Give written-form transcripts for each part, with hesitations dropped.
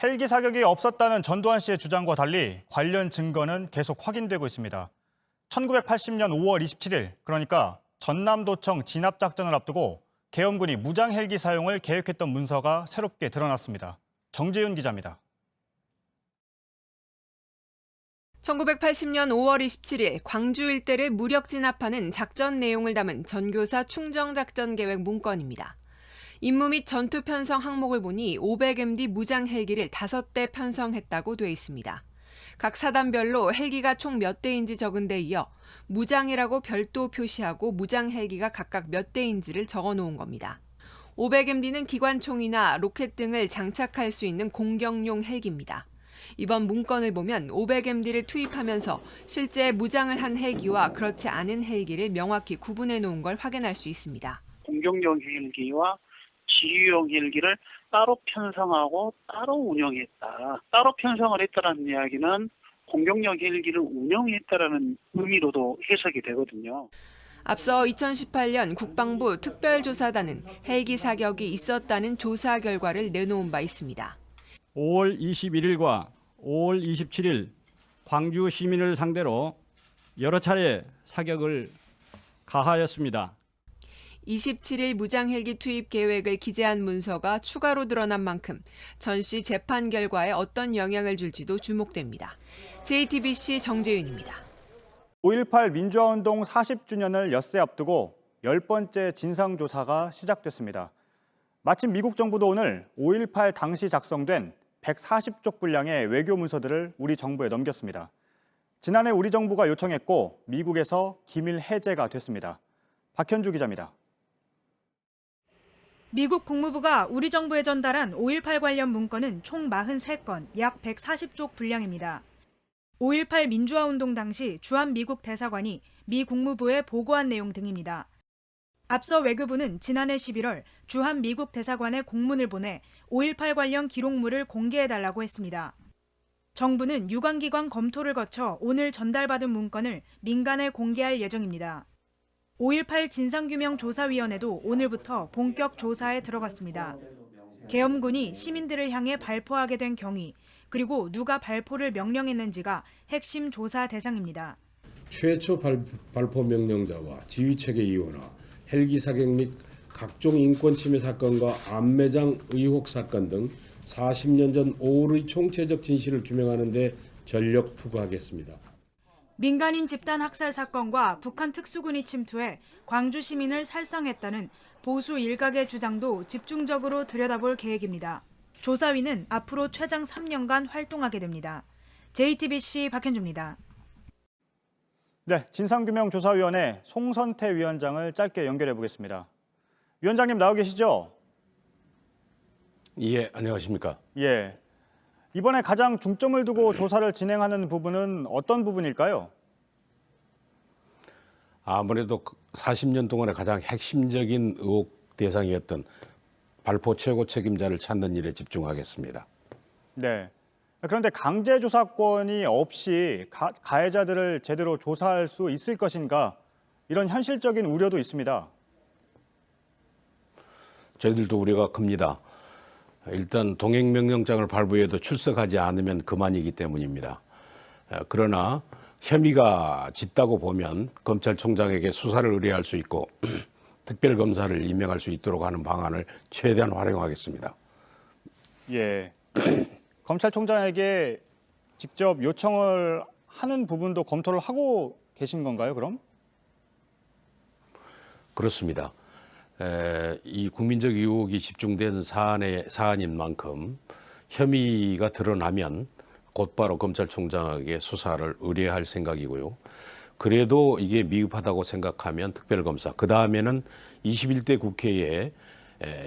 헬기 사격이 없었다는 전두환 씨의 주장과 달리 관련 증거는 계속 확인되고 있습니다. 1980년 5월 27일, 그러니까 전남도청 진압작전을 앞두고 계엄군이 무장 헬기 사용을 계획했던 문서가 새롭게 드러났습니다. 정재윤 기자입니다. 1980년 5월 27일 광주 일대를 무력 진압하는 작전 내용을 담은 전교사 충정작전 계획 문건입니다. 임무 및 전투 편성 항목을 보니 500MD 무장 헬기를 5대 편성했다고 돼 있습니다. 각 사단별로 헬기가 총 몇 대인지 적은 데 이어 무장이라고 별도 표시하고 무장 헬기가 각각 몇 대인지를 적어 놓은 겁니다. 500MD는 기관총이나 로켓 등을 장착할 수 있는 공격용 헬기입니다. 이번 문건을 보면 500MD를 투입하면서 실제 무장을 한 헬기와 그렇지 않은 헬기를 명확히 구분해 놓은 걸 확인할 수 있습니다. 공격용 헬기와 지휘용 헬기를 따로 편성하고 따로 운영했다. 따로 편성을 했다는 이야기는 공격용 헬기를 운영했다라는 의미로도 해석이 되거든요. 앞서 2018년 국방부 특별조사단은 헬기 사격이 있었다는 조사 결과를 내놓은 바 있습니다. 5월 21일과 5월 27일 광주 시민을 상대로 여러 차례 사격을 가하였습니다. 27일 무장 헬기 투입 계획을 기재한 문서가 추가로 드러난 만큼 전 씨 재판 결과에 어떤 영향을 줄지도 주목됩니다. JTBC 정재윤입니다. 5.18 민주화운동 40주년을 엿새 앞두고 10번째 진상조사가 시작됐습니다. 마침 미국 정부도 오늘 5.18 당시 작성된 140쪽 분량의 외교 문서들을 우리 정부에 넘겼습니다. 지난해 우리 정부가 요청했고 미국에서 기밀 해제가 됐습니다. 박현주 기자입니다. 미국 국무부가 우리 정부에 전달한 5.18 관련 문건은 총 43건, 약 140쪽 분량입니다. 5.18 민주화운동 당시 주한 미국 대사관이 미 국무부에 보고한 내용 등입니다. 앞서 외교부는 지난해 11월 주한 미국 대사관에 공문을 보내 5.18 관련 기록물을 공개해달라고 했습니다. 정부는 유관기관 검토를 거쳐 오늘 전달받은 문건을 민간에 공개할 예정입니다. 5.18 진상규명조사위원회도 오늘부터 본격 조사에 들어갔습니다. 계엄군이 시민들을 향해 발포하게 된 경위, 그리고 누가 발포를 명령했는지가 핵심 조사 대상입니다. 최초 발포 명령자와 지휘체계 이원화, 헬기 사격 및 각종 인권 침해 사건과 암매장 의혹 사건 등 40년 전 5월의 총체적 진실을 규명하는 데 전력 투구하겠습니다. 민간인 집단 학살 사건과 북한 특수군이 침투해 광주 시민을 살상했다는 보수 일각의 주장도 집중적으로 들여다볼 계획입니다. 조사위는 앞으로 최장 3년간 활동하게 됩니다. JTBC 박현주입니다. 네, 진상규명조사위원회 송선태 위원장을 짧게 연결해 보겠습니다. 위원장님 나오 계시죠? 예, 안녕하십니까? 예. 이번에 가장 중점을 두고 조사를 진행하는 부분은 어떤 부분일까요? 아무래도 40년 동안의 가장 핵심적인 의혹 대상이었던 발포 최고 책임자를 찾는 일에 집중하겠습니다. 네. 그런데 강제조사권이 없이 가해자들을 제대로 조사할 수 있을 것인가, 이런 현실적인 우려도 있습니다. 저희들도 우려가 큽니다. 일단 동행명령장을 발부해도 출석하지 않으면 그만이기 때문입니다. 그러나 혐의가 짙다고 보면 검찰총장에게 수사를 의뢰할 수 있고 특별검사를 임명할 수 있도록 하는 방안을 최대한 활용하겠습니다. 예. 검찰총장에게 직접 요청을 하는 부분도 검토를 하고 계신 건가요, 그럼? 그렇습니다. 이 국민적 의혹이 집중된 사안인 만큼 혐의가 드러나면 곧바로 검찰총장에게 수사를 의뢰할 생각이고요. 그래도 이게 미흡하다고 생각하면 특별검사, 그 다음에는 21대 국회에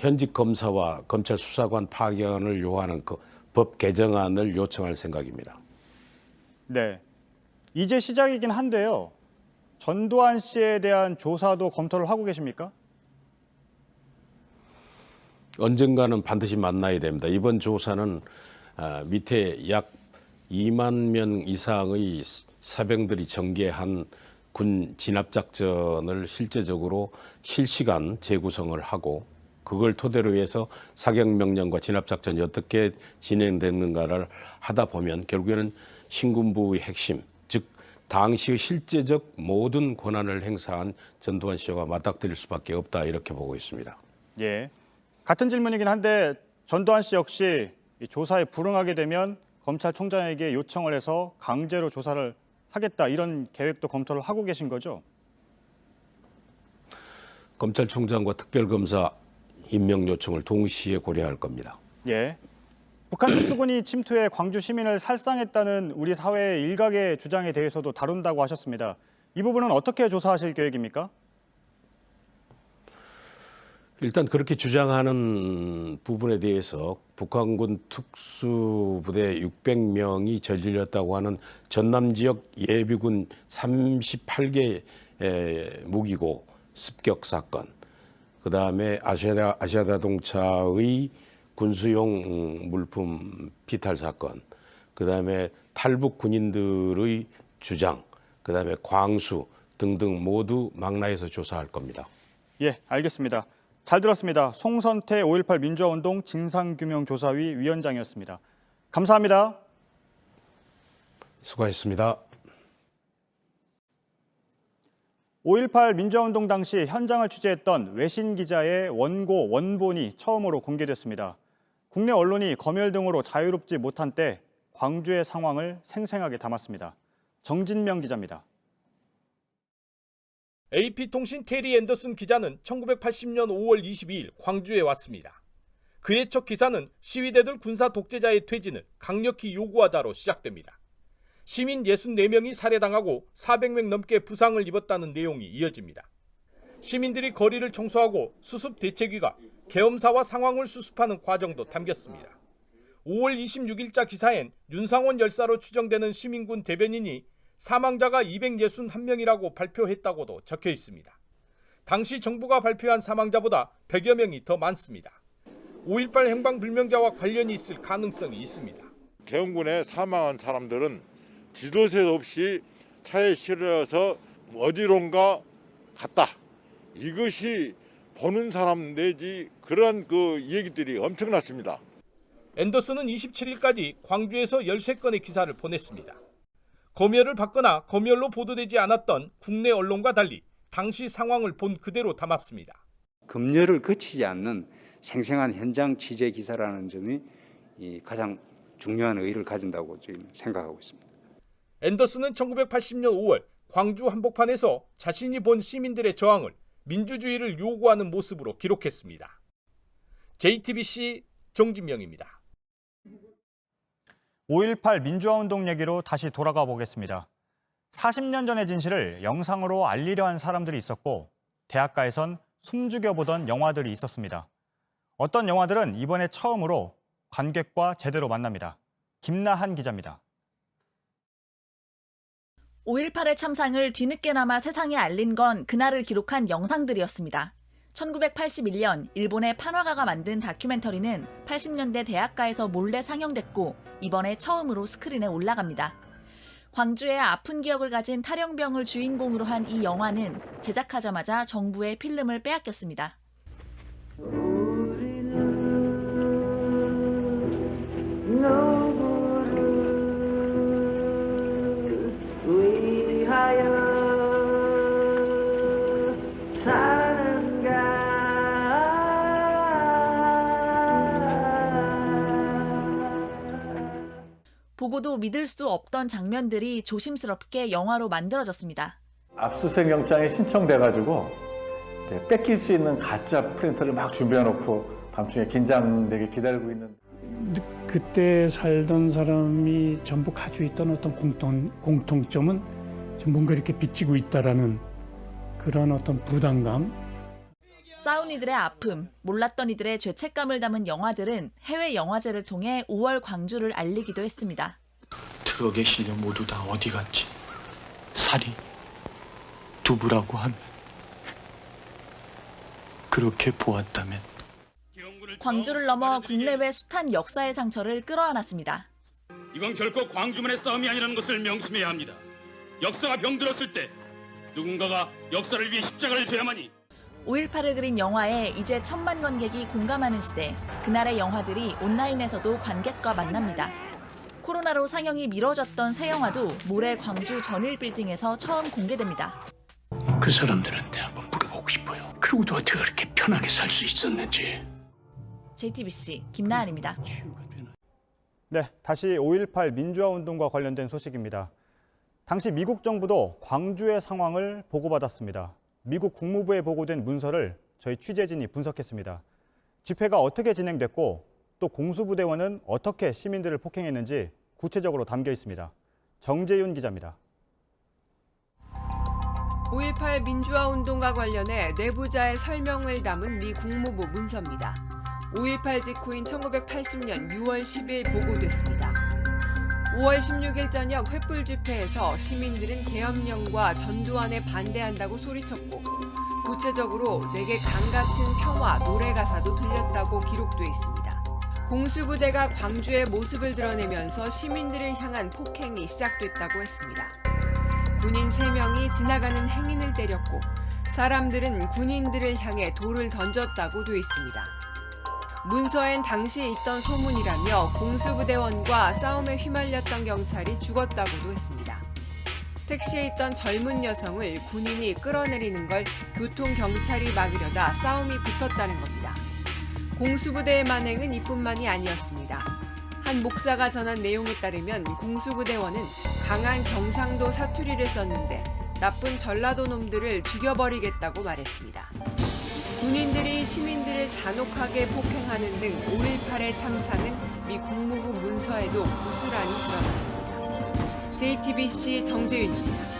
현직 검사와 검찰 수사관 파견을 요하는 그 법 개정안을 요청할 생각입니다. 네. 이제 시작이긴 한데요. 전두환 씨에 대한 조사도 검토를 하고 계십니까? 언젠가는 반드시 만나야 됩니다. 이번 조사는 밑에 약 2만 명 이상의 사병들이 전개한 군 진압작전을 실제적으로 실시간 재구성을 하고 그걸 토대로 해서 사격명령과 진압작전이 어떻게 진행됐는가를 하다 보면 결국에는 신군부의 핵심, 즉 당시의 실제적 모든 권한을 행사한 전두환 씨와 맞닥뜨릴 수밖에 없다 이렇게 보고 있습니다. 예. 같은 질문이긴 한데 전두환 씨 역시 이 조사에 불응하게 되면 검찰총장에게 요청을 해서 강제로 조사를 하겠다 이런 계획도 검토를 하고 계신 거죠? 검찰총장과 특별검사 임명 요청을 동시에 고려할 겁니다. 예. 북한 특수군이 침투해 광주 시민을 살상했다는 우리 사회의 일각의 주장에 대해서도 다룬다고 하셨습니다. 이 부분은 어떻게 조사하실 계획입니까? 일단 그렇게 주장하는 부분에 대해서 북한군 특수부대 600명이 저질렀다고 하는 전남 지역 예비군 38개 무기고 습격 사건, 그다음에 아시아자동차의 군수용 물품 피탈 사건, 그다음에 탈북 군인들의 주장, 그다음에 광수 등등 모두 망라해서 조사할 겁니다. 예, 알겠습니다. 잘 들었습니다. 송선태 5.18 민주화운동 진상규명조사위 위원장이었습니다. 감사합니다. 수고하셨습니다. 5.18 민주화운동 당시 현장을 취재했던 외신 기자의 원고, 원본이 처음으로 공개됐습니다. 국내 언론이 검열 등으로 자유롭지 못한 때 광주의 상황을 생생하게 담았습니다. 정진명 기자입니다. AP통신 테리 앤더슨 기자는 1980년 5월 22일 광주에 왔습니다. 그의 첫 기사는 시위대들 군사 독재자의 퇴진을 강력히 요구하다로 시작됩니다. 시민 64명이 살해당하고 400명 넘게 부상을 입었다는 내용이 이어집니다. 시민들이 거리를 청소하고 수습 대책위가 계엄사와 상황을 수습하는 과정도 담겼습니다. 5월 26일자 기사엔 윤상원 열사로 추정되는 시민군 대변인이 사망자가 261명이라고 발표했다고도 적혀 있습니다. 당시 정부가 발표한 사망자보다 100여 명이 더 많습니다. 5.18 행방불명자와 관련이 있을 가능성이 있습니다. 계엄군에 사망한 사람들은 지도세 없이 차에 실려서 어디론가 갔다. 이것이 보는 사람 내지 그런 얘기들이 엄청났습니다. 앤더슨은 27일까지 광주에서 13건의 기사를 보냈습니다. 검열을 받거나 검열로 보도되지 않았던 국내 언론과 달리 당시 상황을 본 그대로 담았습니다. 검열을 거치지 않는 생생한 현장 취재 기사라는 점이 가장 중요한 의의를 가진다고 저희는 생각하고 있습니다. 앤더슨은 1980년 5월 광주 한복판에서 자신이 본 시민들의 저항을 민주주의를 요구하는 모습으로 기록했습니다. JTBC 정진명입니다. 5.18 민주화운동 얘기로 다시 돌아가 보겠습니다. 40년 전의 진실을 영상으로 알리려 한 사람들이 있었고 대학가에선 숨죽여보던 영화들이 있었습니다. 어떤 영화들은 이번에 처음으로 관객과 제대로 만납니다. 김나한 기자입니다. 5.18의 참상을 뒤늦게나마 세상에 알린 건 그날을 기록한 영상들이었습니다. 1981년 일본의 판화가가 만든 다큐멘터리는 80년대 대학가에서 몰래 상영됐고 이번에 처음으로 스크린에 올라갑니다. 광주의 아픈 기억을 가진 탈영병을 주인공으로 한 이 영화는 제작하자마자 정부의 필름을 빼앗겼습니다. 보고도 믿을 수 없던 장면들이 조심스럽게 영화로 만들어졌습니다. 압수수색 영장이 신청돼가지고 이제 뺏길 수 있는 가짜 프린터를 막 준비해놓고 밤중에 긴장되게 기다리고 있는. 그때 살던 사람이 전부 가지고 있던 어떤 공통점은 뭔가 이렇게 비치고 있다라는 그런 어떤 부담감. 싸운 이들의 아픔, 몰랐던 이들의 죄책감을 담은 영화들은 해외 영화제를 통해 5월 광주를 알리기도 했습니다. 트럭에 실려 모두 다 어디 갔지? 살이 두부라고 하면 그렇게 보았다면 광주를 넘어 국내외 숱한 역사의 상처를 끌어안았습니다. 이건 결코 광주만의 싸움이 아니라는 것을 명심해야 합니다. 역사가 병들었을 때 누군가가 역사를 위해 십자가를 져야만이. 5.18을 그린 영화에 이제 1,000만 관객이 공감하는 시대. 그날의 영화들이 온라인에서도 관객과 만납니다. 코로나로 상영이 미뤄졌던 새 영화도 모레 광주 전일빌딩에서 처음 공개됩니다. 그 사람들한테 한번 물어보고 싶어요. 그리고도 어떻게 그렇게 편하게 살 수 있었는지. JTBC 김나은입니다. 네, 다시 5.18 민주화운동과 관련된 소식입니다. 당시 미국 정부도 광주의 상황을 보고받았습니다. 미국 국무부에 보고된 문서를 저희 취재진이 분석했습니다. 집회가 어떻게 진행됐고 또 공수부대원은 어떻게 시민들을 폭행했는지 구체적으로 담겨 있습니다. 정재윤 기자입니다. 5.18 민주화운동과 관련해 내부자의 설명을 담은 미 국무부 문서입니다. 5.18 직후인 1980년 6월 10일 보고됐습니다. 5월 16일 저녁 횃불 집회에서 시민들은 계엄령과 전두환에 반대한다고 소리쳤고 구체적으로 내게 강 같은 평화 노래 가사도 들렸다고 기록돼 있습니다. 공수부대가 광주의 모습을 드러내면서 시민들을 향한 폭행이 시작됐다고 했습니다. 군인 3명이 지나가는 행인을 때렸고 사람들은 군인들을 향해 돌을 던졌다고 돼 있습니다. 문서엔 당시에 있던 소문이라며 공수부대원과 싸움에 휘말렸던 경찰이 죽었다고도 했습니다. 택시에 있던 젊은 여성을 군인이 끌어내리는 걸 교통경찰이 막으려다 싸움이 붙었다는 겁니다. 공수부대의 만행은 이뿐만이 아니었습니다. 한 목사가 전한 내용에 따르면 공수부대원은 강한 경상도 사투리를 썼는데 나쁜 전라도 놈들을 죽여버리겠다고 말했습니다. 군인들이 시민들을 잔혹하게 폭행하는 등 5.18의 참사는 미 국무부 문서에도 고스란히 드러났습니다. JTBC 정재윤입니다.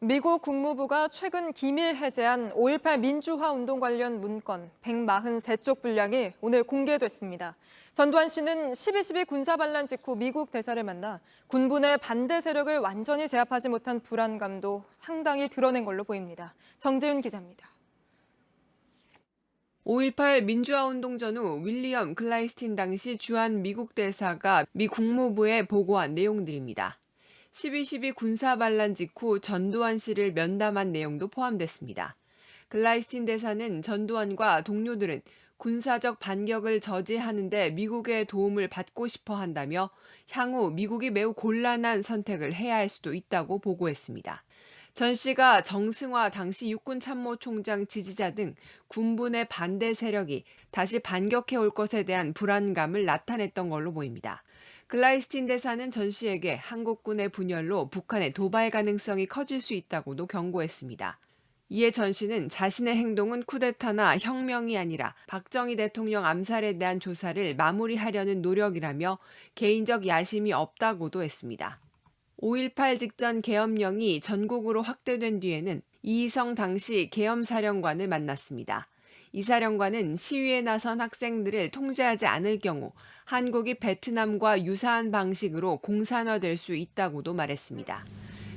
미국 국무부가 최근 기밀 해제한 5.18 민주화 운동 관련 문건 143쪽 분량이 오늘 공개됐습니다. 전두환 씨는 12.12 군사반란 직후 미국 대사를 만나 군부의 반대 세력을 완전히 제압하지 못한 불안감도 상당히 드러낸 걸로 보입니다. 정재윤 기자입니다. 5.18 민주화운동 전후 윌리엄 글라이스틴 당시 주한 미국 대사가 미 국무부에 보고한 내용들입니다. 12.12 군사반란 직후 전두환 씨를 면담한 내용도 포함됐습니다. 글라이스틴 대사는 전두환과 동료들은 군사적 반격을 저지하는 데 미국의 도움을 받고 싶어 한다며 향후 미국이 매우 곤란한 선택을 해야 할 수도 있다고 보고했습니다. 전 씨가 정승화 당시 육군참모총장 지지자 등 군부의 반대 세력이 다시 반격해 올 것에 대한 불안감을 나타냈던 걸로 보입니다. 글라이스틴 대사는 전 씨에게 한국군의 분열로 북한의 도발 가능성이 커질 수 있다고도 경고했습니다. 이에 전 씨는 자신의 행동은 쿠데타나 혁명이 아니라 박정희 대통령 암살에 대한 조사를 마무리하려는 노력이라며 개인적 야심이 없다고도 했습니다. 5.18 직전 계엄령이 전국으로 확대된 뒤에는 이희성 당시 계엄사령관을 만났습니다. 이 사령관은 시위에 나선 학생들을 통제하지 않을 경우 한국이 베트남과 유사한 방식으로 공산화될 수 있다고도 말했습니다.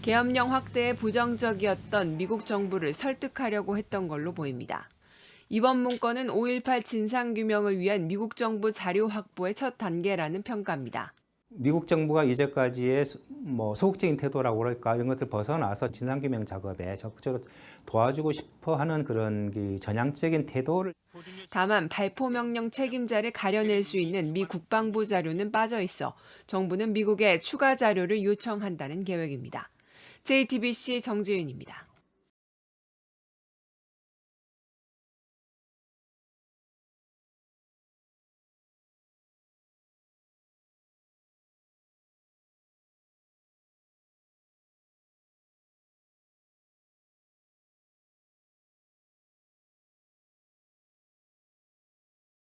계엄령 확대에 부정적이었던 미국 정부를 설득하려고 했던 걸로 보입니다. 이번 문건은 5.18 진상규명을 위한 미국 정부 자료 확보의 첫 단계라는 평가입니다. 미국 정부가 이제까지의 소극적인 태도라고 그럴까 이런 것들 벗어나서 진상규명 작업에 적극적으로 도와주고 싶어하는 그런 전향적인 태도를 다만 발포 명령 책임자를 가려낼 수 있는 미 국방부 자료는 빠져 있어 정부는 미국에 추가 자료를 요청한다는 계획입니다. JTBC 정재윤입니다.